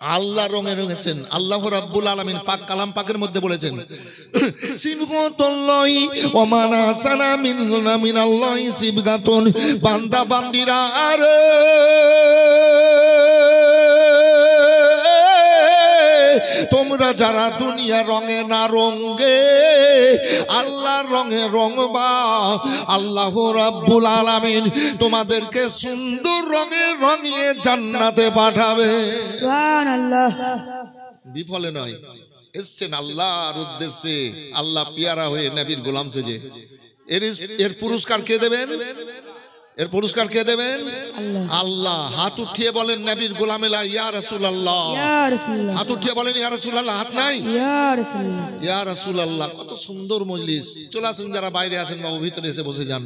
আল্লাহ রঙে রঙেছেন। আল্লাহ রাব্বুল আলামিন পাক কালাম পাকের মধ্যে বলেছেন সিবগাতুল্লাহি ওয়া মানাসানা মিনাল্লাহি সিবগাতুন, বান্দা বান্দিরা আর তোমরা যারা দুনিয়া রঙে না রঙে আল্লাহর রঙে রঙবা, আল্লাহ রাব্বুল আলামিন তোমাদেরকে সুন্দর রঙে রঙিয়ে জান্নাতে পাঠাবে। সুবহানাল্লাহ। বিফলে নয়, এসছেন আল্লাহর উদ্দেশ্যে, আল্লাহ পিয়ারা হয়ে নবীর গোলাম সেজে। এর পুরস্কার কে দেবেন? এর পুরস্কার কে দেবেন? আল্লাহ। হাত উঠিয়ে বলেন নবীর গোলামেলা ইয়া রাসূলুল্লাহ, ইয়া রাসূলুল্লাহ। হাত উঠিয়ে বলেন ইয়া রাসূলুল্লাহ। হাত নাই? ইয়া রাসূলুল্লাহ, ইয়া রাসূলুল্লাহ। কত সুন্দর মজলিস। চলে আসেন, যারা বাইরে আছেন বাবু ভিতরে এসে বসে যান।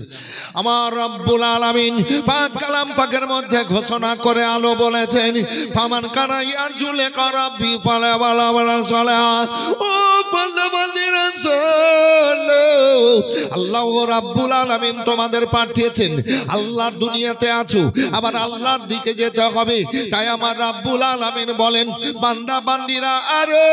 আমার রব্বুল আলামিন পাক কালাম পাকের মধ্যে ঘোষণা করে আলো বলেছেন ফামান কানা ইয়ারজু লিকা রাব্বি ফালাওয়ালা ওয়ালা সালাহ। ও বান্দা বান্দিরা শোনো, আল্লাহ রাব্বুল আলামিন তোমাদের পাঠিয়েছেন। আল্লাহর দুনিয়াতে আছো, আবার আল্লাহর দিকে যেতে হবে। তাই আমার রাব্বুল আলামিন বলেন বান্দা বান্দিরা আরে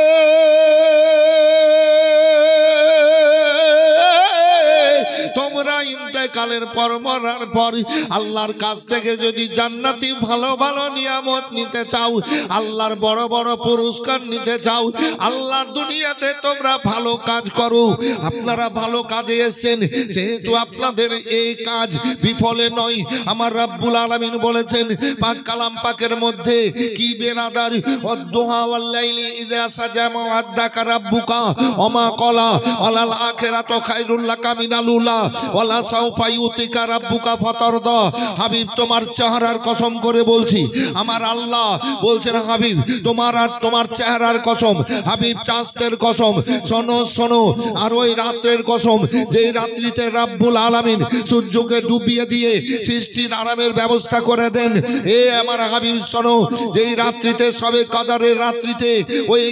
তোমরা ইন্তেকালের পর মরার পর আল্লাহর কাছ থেকে যদি জান্নাতি ভালো ভালো নিয়ামত নিতে চাও, আল্লাহর বড় বড় পুরস্কার নিতে চাও, আল্লাহর দুনিয়াতে তোমরা ভালো কাজ করো। আপনারা ভালো কাজে এসেছেন, যেহেতু আপনাদের এই কাজ বিফলে নয়, আমার রাব্বুল আলামিন বলেছেন পাক কালাম পাকের মধ্যে কি বেনাদার ওয়াদ-দুহা ওয়াল-লাইলি ইযা সাজা ওয়াদ্দাকা রাব্বুকা ওমা ক্বালা ওয়ালাল আখিরাতু খায়রুল লাকা মিনাল উলা ওয়ালা সাউফা ইউতিকা রাব্বুকা ফাতারদা। হাবিব তোমার চেহারার কসম করে বলছি, আমার আল্লাহ বলছেন হাবিব তোমার আর তোমার চেহারার কসম, হাবিব চাঁদের কসম, শোনো শোনো, আর ওই রাত্রের কসম যেই রাত্রিতে রাব্বুল আলামিন সূর্যকে ডুবিয়ে দিয়ে সৃষ্টির আরামের ব্যবস্থা করে দেন। এ আমার হাবিব শোনো, যেই রাত্রিতে সবে কাদারের রাত্রিতে ওই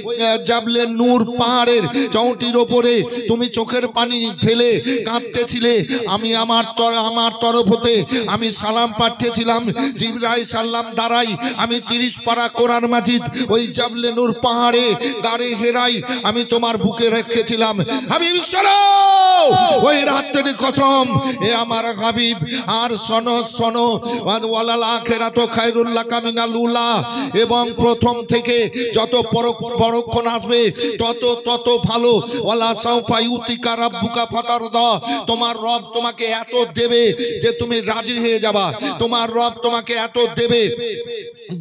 জাবলে নূর পাহাড়ের চৌটির ওপরে তুমি চোখের পানি ফেলে কাঁদতেছিলে, আমি আমার তরফ হতে আমি সালাম পাঠিয়েছিলাম জিবরাইল সাল্লাম দ্বারাই। আমি 30 পারা কোরআন মাজিদ ওই জাবলে নূর পাহাড়ে দাঁড়ে হেরাই আমি তোমার বুকে রেখেছিলাম। হাবিব শোনো, ওই রাত্রের কসম এ আমার হাবিব। আর শোনো শোনো, ওয়ালাল আখিরাতু খায়রুল লাকা মিনাল উলা, এবং প্রথম থেকে যত পরক্ষণ আসবে তত ভালো। ওয়ালা সাউফা ইউতিকা রাব্বুকা ফাতারদা, তোমার রব তোমাকে এত দেবে যে তুমি রাজি হয়ে যাবা, তোমার রব তোমাকে এত দেবে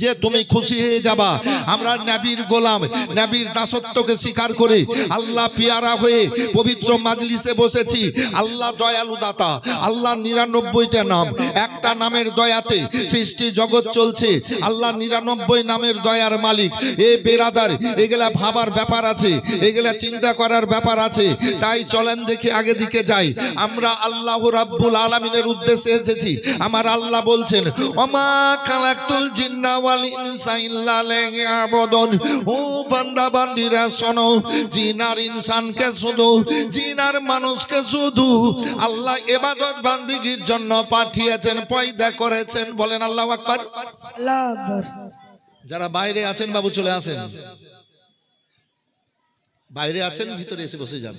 যে তুমি খুশি হয়ে যাবা। আমরা নবীর গোলাম, নবীর দাসত্বকে স্বীকার করে আল্লাহ পিয়ারা হয়ে পবিত্র মাজলিসে বসেছি। আল্লাহ দয়ালু দাতা, আল্লাহ 99টা নাম, একটা নামের দয়াতে সৃষ্টি জগৎ চলছে। আল্লাহ 99 নামের দয়ার মালিক। এ বেরাদার, এগুলা ভাবার ব্যাপার আছে, এগুলা চিন্তা করার ব্যাপার আছে। তাই চলেন দেখি আগে দিকে যাই। আমরা আল্লাহ রাব্বুল আলামিনের উদ্দেশ্যে এসেছি। আমার আল্লাহ বলছেন ওমা খালাকতুল জিন্না ওয়াল ইনসা ইল্লা লিয়াবুদুন। ও বান্দা বান্দিরা শোনো, জিন আর ইনসানকে শুধু, জিন আর মানুষকে শুধু আল্লাহ ইবাদত বান্দিগির জন্য পাঠিয়েছেন, পয়দা করেছেন। বলেন আল্লাহু আকবার। আল্লাহু আকবার। যারা বাইরে আছেন বাবু চলে আসেন, বাইরে আছেন ভিতরে এসে বসে যান।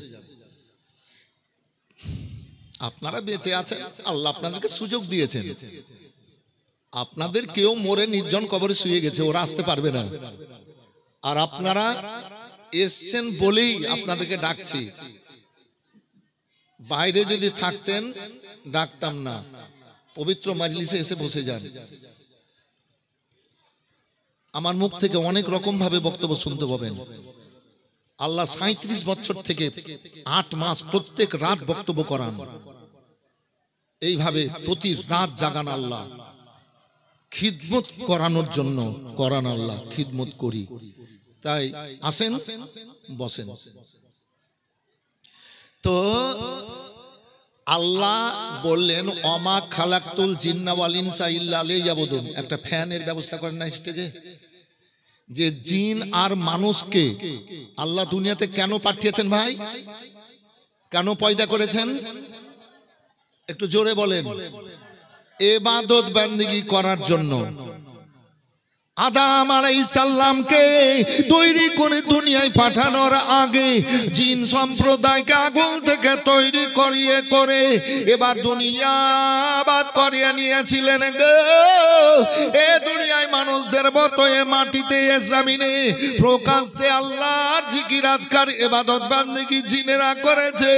আপনারা বেঁচে আছেন, আল্লাহ আপনাদেরকে সুযোগ দিয়েছেন। আপনাদের কেউ মরে নির্জন কবরে শুয়ে গেছে, ওরা আসতে পারবে না। আর আপনারা এসছেন বলেই আপনাদেরকে ডাকছি। বাইরে যদি থাকতেন ডাকতাম না। পবিত্র মাজলিসে এসে বসে যান। আমার মুখ থেকে অনেক রকম ভাবে বক্তব্য শুনতে পাবেন। আল্লাহ 37 বছর থেকে 8 মাস প্রত্যেক রাত বক্তব্য করান। এইভাবে প্রতি রাত জাগান আল্লাহ, খিদমত করানোর জন্য করান আল্লাহ, খিদমত করি। তাই আসেন বসেন। তো আল্লাহ বললেন ওমা খালাকতুল জিন্না ওয়াল ইনসা ইল্লা লিয়াবুদুন। একটা ফ্যানের ব্যবস্থা করেন না স্টেজে, যে জিন আর মানুষকে আল্লাহ দুনিয়াতে কেন পাঠিয়েছেন ভাই, কেন পয়দা করেছেন? একটু জোরে বলেন। ইবাদত বান্দিগি করার জন্য। আদম আলাইহিস সালামকে তৈরি করে দুনিয়ায় পাঠানোর আগে জিন সম্প্রদায়কে আগুন থেকে তৈরি করিয়ে করে এবার দুনিয়া আবাদ করিয়ে নিয়েছিলেন গো। এ দুনিয়ায় মানুষদের মতো এ মাটিতে এ জমিনে প্রকাশ্যে আল্লাহর জিকির আজকার ইবাদত বান্দেগি জিনেরা করেছে,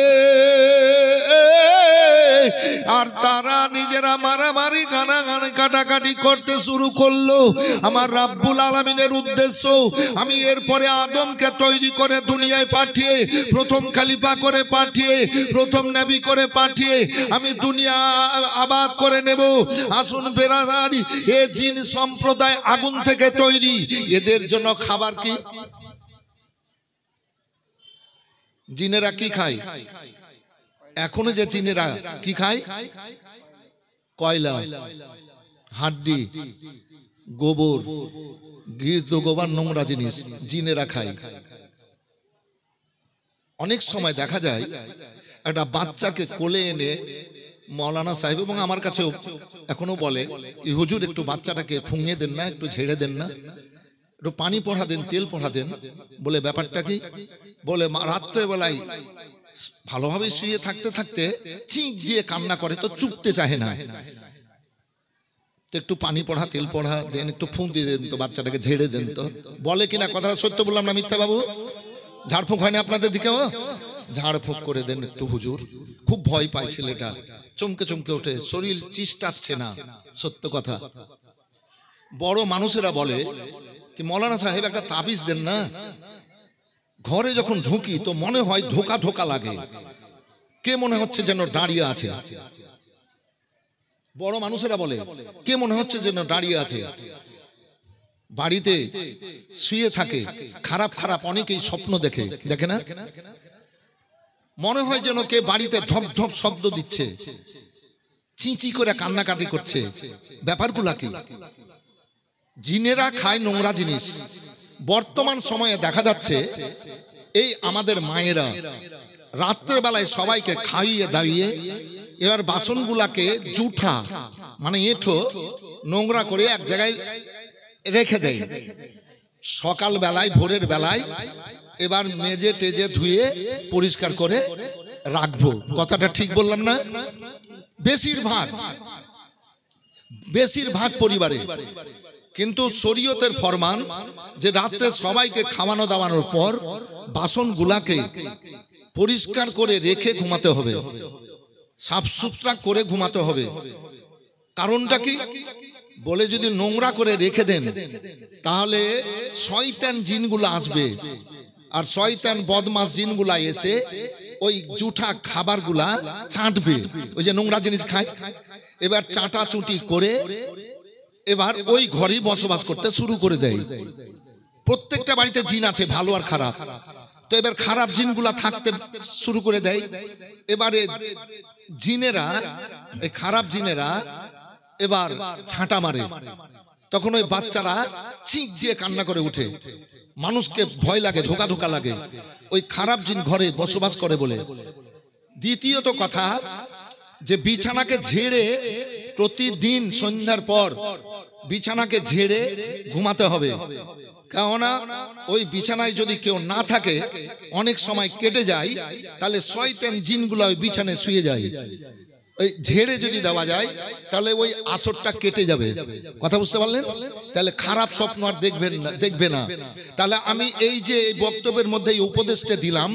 আর তারা নিজেরা মারামারি গানাগানি কাটাকাটি করতে শুরু করলো। আমার রাব্বুল আলামিনের উদ্দেশ্য, আমি এরপরে আদমকে তৈরি করে দুনিয়ায় পাঠিয়ে প্রথম খলিফা করে পাঠিয়ে প্রথম নবী করে পাঠিয়ে আমি দুনিয়া আবাদ করে নেব। আসুন বেরাদারি, এ জিন সম্প্রদায় আগুন থেকে তৈরি, এদের জন্য খাবার কি? জিনেরা কি খায়? এখনো যে জিনেরা কি খায়? কয়লা, হাড্ডি, গোবর, গৃহীত গোবর, নোংরা জিনিস জিনেরা খায়। অনেক সময় দেখা যায় একটা বাচ্চাকে কোলে এনে মৌলানা সাহেব এবং আমার কাছেও এখনো বলে, হুজুর একটু বাচ্চাটাকে ফুঙিয়ে দেন না, একটু ঝেড়ে দেন না, একটু পানি পড়া দেন, তেল পড়া দেন। বলে ব্যাপারটা কি? বলে রাত্রেবেলায় ভালোভাবে শুয়ে থাকতে থাকতে চিক দিয়ে কান্না করে, তো চুপতে চাহে না, তো একটু পানি পড়া তেল পড়া দেন, একটু ফুঁক দিয়ে দেন তো, বাচ্চাটাকে ঝেড়ে দেন তো। বলে কিনা কথাটা সত্য বললাম না মিথ্যা বাবু? ঝাড়ফুঁক হয় না আপনাদের দিকেও? ঝাড়ফুঁক করে দেন একটু হুজুর। খুব ভয় পায় ছেলেটা, চমকে চমকে ওঠে, শরীর চিস্টাচ্ছে না। সত্য কথা। বড় মানুষেরা বলে কি মৌলানা সাহেব একটা তাবিজ দেন না, ঘরে যখন ঢুকি তো মনে হয় ধোকা ধোকা লাগে, কে মনে হচ্ছে যেন দাঁড়িয়ে আছে। বড় মানুষেরা বলে কে মনে হচ্ছে যেন দাঁড়িয়ে আছে। বাড়িতে শুয়ে থাকে, খারাপ খারাপ অনেকেই স্বপ্ন দেখে, দেখে না? মনে হয় যেন কে বাড়িতে ধপ ধপ শব্দ দিচ্ছে, চিঁচি করে কান্নাকাটি করছে। ব্যাপারগুলা কি? জিনেরা খায় নোংরা জিনিস। বর্তমান সময়ে দেখা যাচ্ছে এই আমাদের মায়েরা রাত্রেবেলায় সবাইকে খাইয়ে দাইয়ে এবার বাসনগুলাকে জুঠা মানে এঁঠো নোংরা করে এক জায়গায় রেখে দেয়। সকাল বেলায় ভোরের বেলায় এবার মেজে টেজে ধুয়ে পরিষ্কার করে রাখবো। কথাটা ঠিক বললাম না? বেশিরভাগ পরিবারে। কিন্তু শরীয়তের ফরমান যে রাত্রে সবাইকে খাওয়ানো দাওয়ানোর পর বাসনগুলাকে পরিষ্কার করে রেখে ঘুমাতে হবে, সাফ সুতরা করে ঘুমাতে হবে। কারণটা কি? বলে যদি নোংরা করে রেখে দেন তাহলে শয়তান জিনগুলো আসবে, আর শয়তান বদমাস জিনগুলা এসে ওই জুঠা খাবারগুলা চাটবে। ওই যে নোংরা জিনিস খায়, এবার চাটা চুটি করে এবার ওই ঘরেই বসবাস করতে শুরু করে দেয়। প্রত্যেকটা বাড়িতে জিন আছে, ভালো আর খারাপ। তো এবার খারাপ জিনগুলা থাকতে শুরু করে দেয়। এবারে জিনেরা, এই খারাপ জিনেরা এবার ছাঁটা মারে, তখন ওই বাচ্চারা চিক দিয়ে কান্না করে উঠে, মানুষকে ভয় লাগে, ধোকা ধোকা লাগে, ওই খারাপ জিন ঘরে বসবাস করে বলে। দ্বিতীয়ত কথা যে বিছানাকে ঝেড়ে প্রতিদিন সন্ধ্যার পর বিছানাকে ঝেড়ে ঘুমাতে হবে। কেননা ওই বিছানায় যদি কেউ না থাকে, অনেক সময় কেটে যায়, তাহলে শয়তান জিনগুলো ওই বিছানায় শুয়ে যায়। ওই ঝেড়ে যদি দেওয়া যায় তাহলে ওই আসরটা কেটে যাবে। কথা বুঝতে পারলেন? তাহলে খারাপ স্বপ্ন আর দেখবে না। তাহলে আমি এই যে এই বক্তব্যের মধ্যে এই উপদেশটা দিলাম,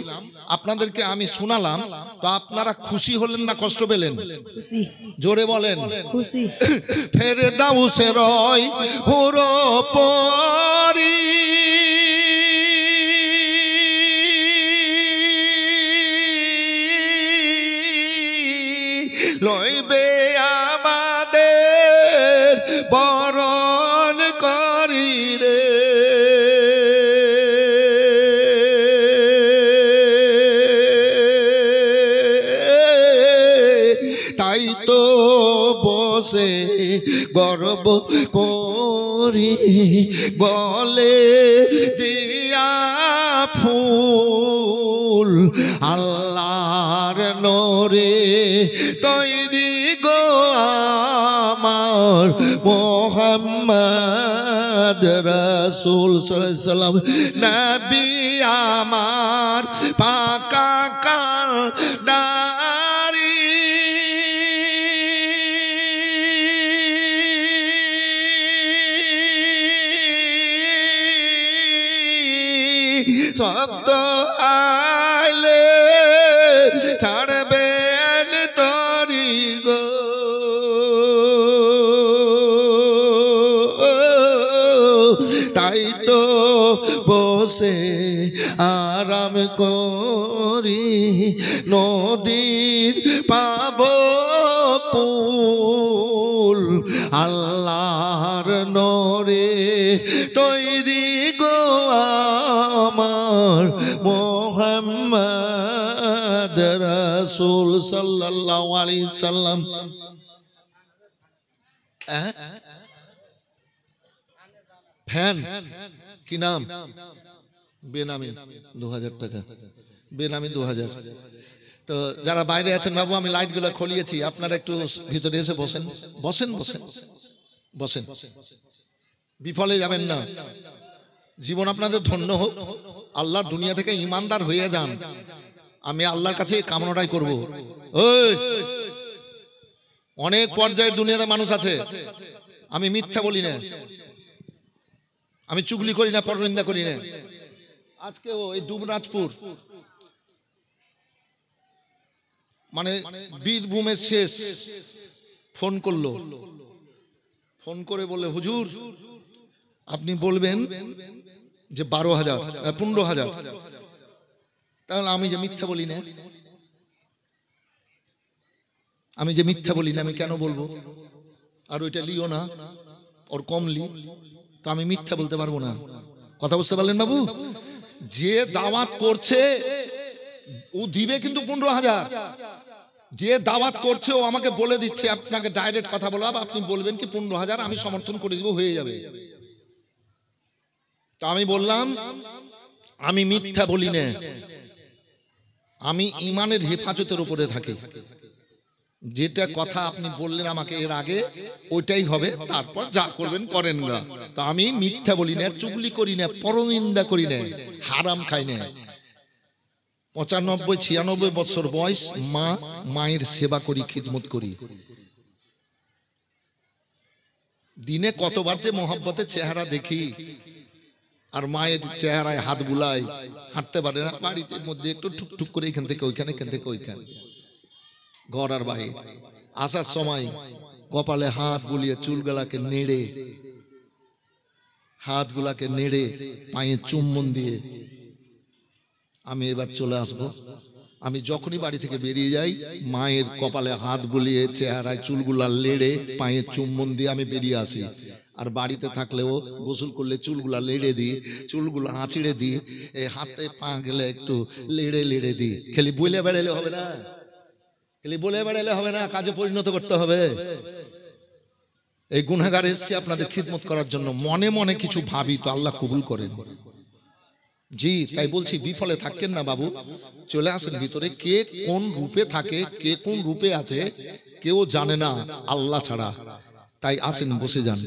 আপনাদেরকে আমি শোনালাম, তো আপনারা খুশি হলেন না কষ্ট পেলেন? খুশি। জোরে বলেন খুশি। ফেরদাউসের হুরো পরি লইবে আমাদের বরণ করি রে। তাই তো বসে গর্ব করি বলে দিয়া ফুল আল্লাহর নূরে তৈরি গো আমার মোহাম্মদ রাসূল সাল্লাল্লাহু আলাইহি সাল্লাম নবী আমার পাকা কালদারি শব্দ আইলে ছাড়বেন তরি গো তাই তো বসে আরাম করি নদীর পাব কুল আল্লাহর নরে তৈরি গো আমার মুহাম্মদ রাসূল সাল্লাল্লাহু আলাইহি সাল্লাম। ফ্যান কি নাম? বেনামি 2000 টাকা, বেনামি 2000। তো যারা বাইরে আছেন বাবু, আমি লাইটগুলো খুলিয়েছি, আপনারা একটু ভিতরে এসে বসেন বসেন বসেন বসেন, বিফলে যাবেন না। জীবন আপনাদের ধন্য হোক, আল্লাহর দুনিয়া থেকে ইমানদার হয়ে যান। আমি আল্লাহর কাছে কামনাটাই করব। ওই অনেক পর্যায়ের দুনিয়াতে মানুষ আছে, আমি মিথ্যা বলি না, আমি চুগলি করি না, পরনিন্দা করি না। আজকে এই দুবরাজপুর মানে বীরভূমের শেষ ফোন করলো, ফোন করে বলে হুজুর আপনি বলবেন যে 12,000 15,000। তাহলে আমি যে মিথ্যা বলি না, আমি যে মিথ্যা বলি না, আমি কেন বলবো? আর ওইটা লিও না, ওর কম লি, তো আমি মিথ্যা বলতে পারবো না। কথা বুঝতে পারলেন বাবু? যে দাওয়াত করছে ও দিবে কিন্তু 15,000। যে দাওয়াত করছে ও আমাকে বলে দিচ্ছে আপনাকে ডাইরেক্ট কথা বলো, আপনি বলবেন কি 15,000, আমি সমর্থন করে দিব, হয়ে যাবে। তো আমি বললাম আমি মিথ্যা বলি না, আমি ইমানের হেফাজতের উপরে থাকি। যেটা কথা আপনি বললেন আমাকে এর আগে, ওইটাই হবে, তারপর যা করবেন করেন না। তো আমি মিথ্যা বলি না, চুগলি করি না, পরনিন্দা করি না, হারাম খাই না। 95-96 বছর বয়স, মায়ের সেবা করি, খিদমত করি। দিনে কতবার যে মোহাব্বতের চেহারা দেখি, আর মায়ের চেহারায় হাত বুলাই, হাঁটতে পারে না, বাড়িতে মধ্যে একটু টুকটুক করে এখান থেকে ওইখানে, এখান থেকে ওইখানে, ঘর আর বাহির। আসার সময় কপালে হাত বুলিয়ে চুলগুলাকে নেড়ে, হাতগুলাকে নেড়ে পায়ে চুম্বন দিয়ে আমি এবার চলে আসব। আমি যখনই বাড়ি থেকে বেরিয়ে যাই, মায়ের কপালে হাত বুলিয়ে চেহারায় চুলগুলা লেড়ে পায়ে চুম্বন দিয়ে আমি বেরিয়ে আসি। আর বাড়িতে থাকলেও গোসল করলে চুলগুলা লেড়ে দিই, চুলগুলা আঁচড়ে দিই, এই হাতে পা গেলে একটু লেড়ে লেড়ে দিই। খালি বলে বেড়ালে হবে না, খালি বলে বেড়ালে হবে না, কাজে পরিণত করতে হবে। এই গুনাহগার এসছে আপনাদের খিদমত করার জন্য, মনে মনে কিছু ভাবি তো আল্লাহ কবুল করেন। জি তাই বলছি, বিফলে থাকেন না বাবু, চলে আসেন ভিতরে। কে কোন রূপে থাকে, কে কোন রূপে আছে, কেউ জানে না আল্লাহ ছাড়া। তাই আসেন, বসে যান।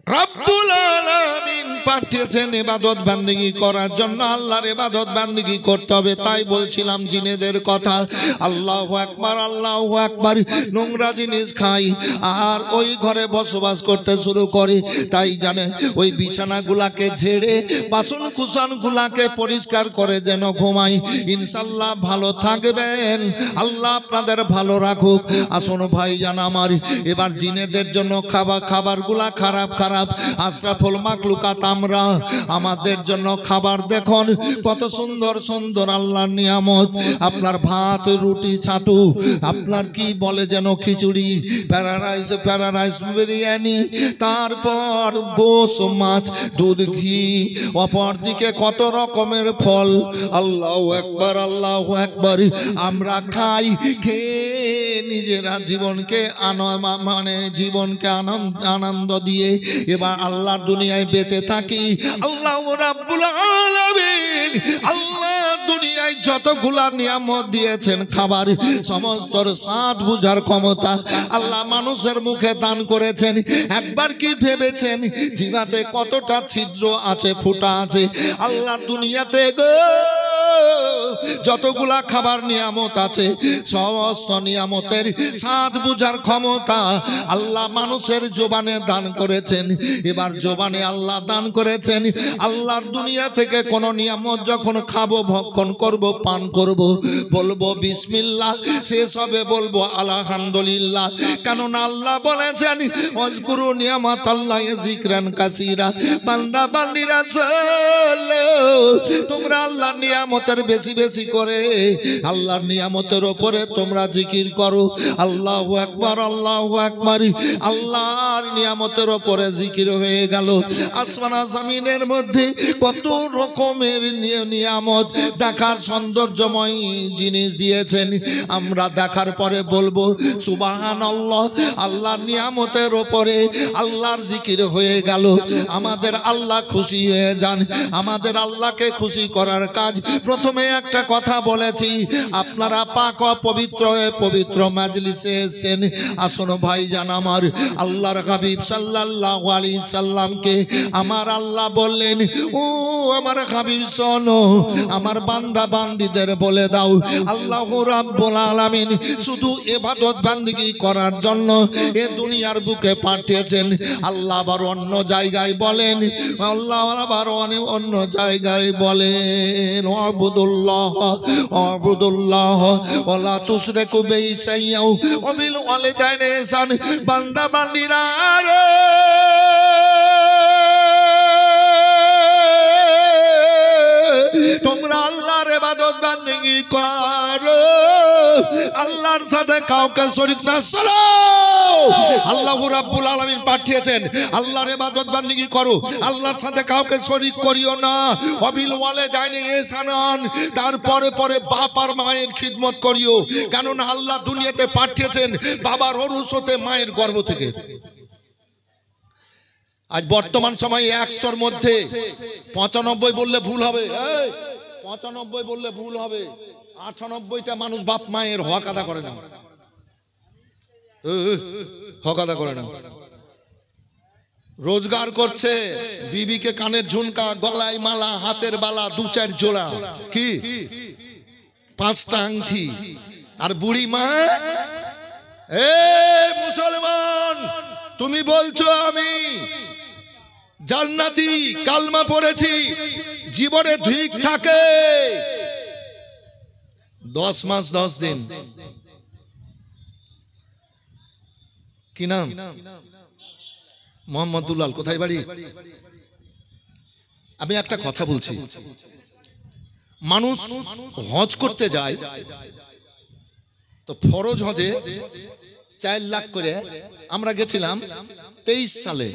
রব্বুল আলামিন পাঠিয়েছেন ইবাদত বান্দেগি করার জন্য। আল্লাহর ইবাদত বান্দেগি করতে হবে। তাই বলছিলাম জিনেদের কথা। আল্লাহু আকবার, আল্লাহু আকবার। নোংরা জিনিস খাই আর ওই ঘরে বসবাস করতে শুরু করি। তাই জানে ওই বিছানাগুলাকে ঝেড়ে, বাসন কুসনগুলাকে পরিষ্কার করে যেন ঘুমাই। ইনশাআল্লাহ ভালো থাকবেন, আল্লাহ আপনাদের ভালো রাখুক। আসুন ভাইজান আমার, এবার জিনেদের জন্য খাবারগুলা খারাপ খারাপ। আশরাফুল মাখলুকাত আমরা, আমাদের জন্য খাবার দেখুন কত সুন্দর সুন্দর আল্লাহর নিয়ামত। আপনার ভাত, রুটি, ছাতু, আপনার কি বলে যেন খিচুড়ি, প্যারারাইস বিরিয়ানি, তারপর গোশ, মাছ, দুধ, ঘি, অপরদিকে কত রকমের ফল। আল্লাহু আকবার, আল্লাহু আকবার। আমরা খাই, খেয়ে নিজেরা জীবনকে জীবনকে আনন্দ দিয়ে এবার আল্লাহর দুনিয়ায় বেঁচে থাকি। আল্লাহ রাব্বুল আলামিন আল্লাহ দুনিয়ায় যতগুলা নিয়ামত দিয়েছেন খাবার সমস্তর স্বাদ বুঝার ক্ষমতা আল্লাহ মানুষের মুখে দান করেছেন। একবার কি ভেবেছেন জিভাতে কতটা ছিদ্র আছে, ফুটা আছে? আল্লাহ দুনিয়াতে গো যতগুলা খাবার নিয়ামত আছে সমস্ত নিয়ামতের স্বাদ বুঝার ক্ষমতা আল্লাহ মানুষের জবানে দান করেছেন। এবার জবানে আল্লাহ দান করেছেন। আল্লাহর দুনিয়া থেকে কোন নিয়ামত যখন খাবো, ভক্ষণ করব, পান করব, বলবো বিসমিল্লাহ, শেষ হবে বলবো আলহামদুলিল্লাহ। কেননা আল্লাহ বলেছেন ওয়াজকুরু নিয়ামাতাল্লাহ যিকরান কাসীরা, বান্দা বান্দিরা তোমরা আল্লাহর নিয়ামতের বেশি বেশি করে আল্লাহর নিয়ামতের উপরে তোমরা জিকির করো। আল্লাহু আকবার, আল্লাহু আকবার। আল্লাহর নিয়ামতের উপরে জিকির হয়ে গেল। আসমান জমিনের মধ্যে কত রকমের নিয়ামত দেখার সৌন্দর্যময় জিনিস দিয়েছেন। আমরা দেখার পরে বলবো সুবহানাল্লাহ। আল্লাহর নিয়ামতের উপরে আল্লাহর জিকির হয়ে গেল। আমাদের আল্লাহ খুশি হয়ে যান। আমাদের আল্লাহকে খুশি করার কাজ প্রথমে একটা কথা বলেছি, আপনারা পাক ও পবিত্র হয়ে পবিত্র মাজলিসে এসেছেন। আসুন ভাইজান আমার, আল্লাহর হাবিব সাল্লাল্লাহু আলাইহি সাল্লামকে আমার আল্লাহ বললেন, ও আমার হাবিব শোনো, আমার বান্দা বান্দীদের বলে দাও আল্লাহু রাব্বুল আলামিন শুধু ইবাদত বান্দিগি করার জন্য এ দুনিয়ার বুকে পাঠিয়েছেন। আল্লাহ আবার অন্য জায়গায় বলেন, আল্লাহ আবার অন্য জায়গায় বলেন আবুদুল্লাহ আবুদুল্লাহ ওয়ালা তুশরিকু বিহি শাইআন ওয়া বিল ওয়ালিদাইনি ইহসান। বান্দা বান্দীরা তোমরা আল্লাহর ইবাদত বান্দেগি করো, আল্লাহর সাথে কাউকে শরীক না করো। আল্লাহ রাব্বুল আলামিন পাঠিয়েছেন আল্লাহর ইবাদত বান্দেগি করো, আল্লাহর সাথে কাউকে শরীক করিও না। ওয়াবিল ওয়ালিদাইনি ইহসানান, তারপরে পরে বাপ আর মায়ের খিদমত করিও। কেননা আল্লাহ দুনিয়াতে পাঠিয়েছেন বাবার ওরস হতে, মায়ের গর্ভ থেকে। আজ বর্তমান সময়ে 100-র মধ্যে 95 বললে ভুল হবে, 95 বললে ভুল হবে। 98টা মানুষ বাপ মায়ের হক আদা করে না, হক আদা করে না। রোজগার করছে, বিবিকে কানের ঝুমকা, গলায় মালা, হাতের বালা 2-4 জোড়া, কি 5টা আংটি। আর বুড়ি মা, এ মুসলমান তুমি বলছো আমি জান্নাতি, কালমা পড়েছি, জীবনে ঠিক থাকে 10 মাস 10 দিন। কি নাম? মোহাম্মদ দুলাল। কোথায় বাড়ি? আমি একটা কথা বলছি, মানুষ হজ করতে যায় তো ফরজ হজে 4 লাখ করে আমরা গেছিলাম 23 সালে,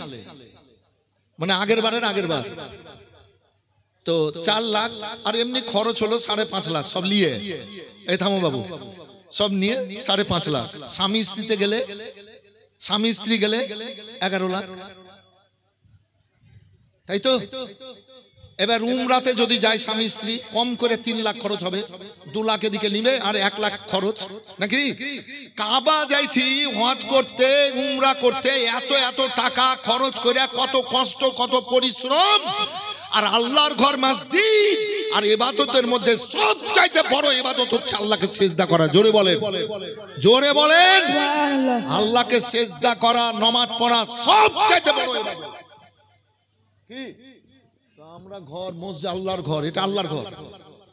মানে আগের বার তো 4 লাখ, আর এমনি খরচ হলো 5.5 লাখ সব নিয়ে। এই থামো বাবু, সব নিয়ে 5.5 লাখ। স্বামী স্ত্রী গেলে 11 লাখ, তাই তো? এবার উমরাতে যদি যায় স্বামী স্ত্রী, কম করে 3 লাখ খরচ হবে, 2 লাখ এদিকে নিবে আর 1 লাখ খরচ নাকি? কাবা যাইছি হজ করতে, উমরা করতে এত এত টাকা খরচ করে, কত কষ্ট, কত পরিশ্রম। আর আল্লাহর ঘর মসজিদ, আর ইবাদতের মধ্যে সবচাইতে বড় ইবাদত হচ্ছে আল্লাহকে সিজদা করা। জোরে বলেন, জোরে বলেন, সুবহানাল্লাহ। আল্লাহকে সিজদা করা, নামাজ পড়া সবচাইতে বড় ইবাদত। কি আমরা ঘর, মসজিদ আল্লাহর ঘর, এটা আল্লাহর ঘর,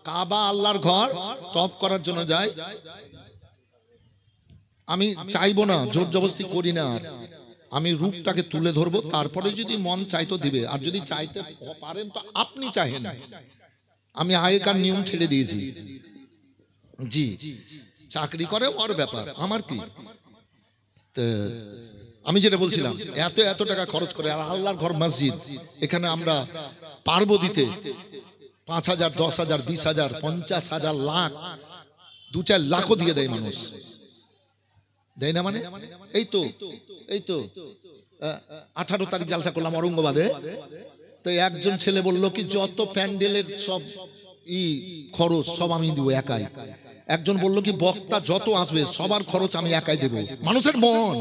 কাবা আল্লাহর ঘর, তওয়াফ করার জন্য যায়। আমি চাইবো না, জোর জবরদস্তি করি না, আমি রূপটাকে তুলে ধরবো, তারপরে যদি মন চাইতো দিবে, আর যদি চাইতে পারেন তো আপনি চাহেন। আমি আগেকার নিয়ম ছেড়ে দিয়েছি। জি, চাকরি করে ওর ব্যাপার, আমার কি। আমি যেটা বলছিলাম, এত এত টাকা খরচ করে, আর আল্লাহর ঘর মসজিদ, এখানে আমরা পারবো দিতে 5,000, 10,000, 20,000, 50,000, লাখ, 2-4 লাখও দিয়ে দেয় মানুষ, দেয় না? মানে এই তো 18 তারিখ জালসা করলাম ঔরঙ্গাবাদে, তো একজন ছেলে বললো কি যত প্যান্ডেলের সব ই খরচ সব আমি দিব একাই। একজন বলল কি বক্তা যত আসবে সবার খরচ আমি একাই দেব। মানুষের মন,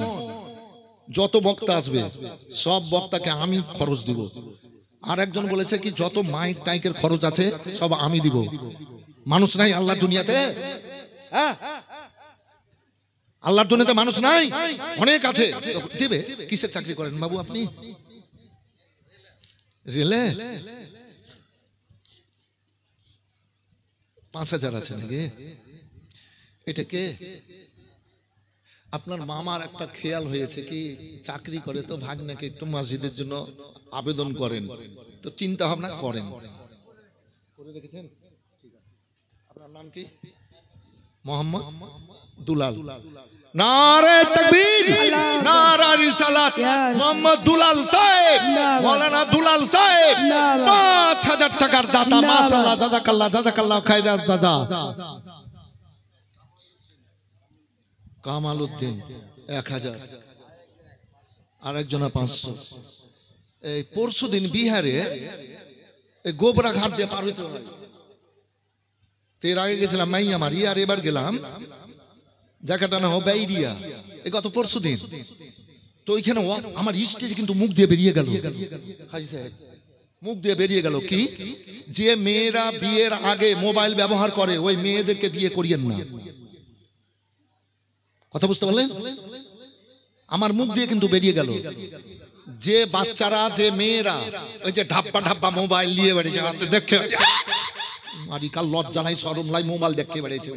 যত বক্তা আসবে সব বক্তাকে আমি খরচ দিব। আর একজন বলেছে কি যত মাইক টাইকের খরচ আছে সব আমি দিব। মানুষ নাই আল্লাহর দুনিয়াতে? হ্যাঁ, আল্লাহর দুনিয়াতে মানুষ নাই, অনেক আছে। দেবে। কিসের চাকরি করেন বাবু আপনি? রেলে? 5,000 আছে নাকি? এটা কে? আপনার মামার একটা খেয়াল হয়েছে কি চাকরি করে তো ভাগ্নাকে একটু মসজিদের জন্য আবেদন করেন, তো চিন্তা ভাবনা করেন, করে রেখেছেন? আপনার নাম কি? মোহাম্মদ দুলাল। নারে তাকবীর, নারা রিসালাত। মোহাম্মদ দুলাল সাহেব, মাওলানা দুলাল সাহেব 5,000 টাকার দাতা। মাশাআল্লাহ, জাযাকাল্লাহ, জাযাকাল্লাহ খায়রাত জাযা। কামাল উদ্দিন 1000, আরেকজনা 500। এই পরশুদিন বিহারে গোবরা ঘাট দিয়ে পার হইতে হয়। এর আগে গেছিলাম মাইয়ামারি, আর এবার গেলাম জায়গাটা না বাইরিয়া, এই গত পরশুদিন। তো ওইখানে আমার স্টেজে কিন্তু মুখ দিয়ে বেরিয়ে গেল, হাজি সাহেব মুখ দিয়ে বেরিয়ে গেল কি, যে মেয়েরা বিয়ের আগে মোবাইল ব্যবহার করে ওই মেয়েদেরকে বিয়ে করিয়েন না। কথা বুঝতে পারলেন? আমার মুখ দিয়ে কিন্তু বেরিয়ে গেল। যে বাচ্চারা, যে মেয়েরা ওই যে ঢাপ্পা ঢাপ্পা মোবাইল নিয়ে বেড়েছে, দেখে লজ্জা নাই, শরম নাই, মোবাইল দেখে বেড়েছে।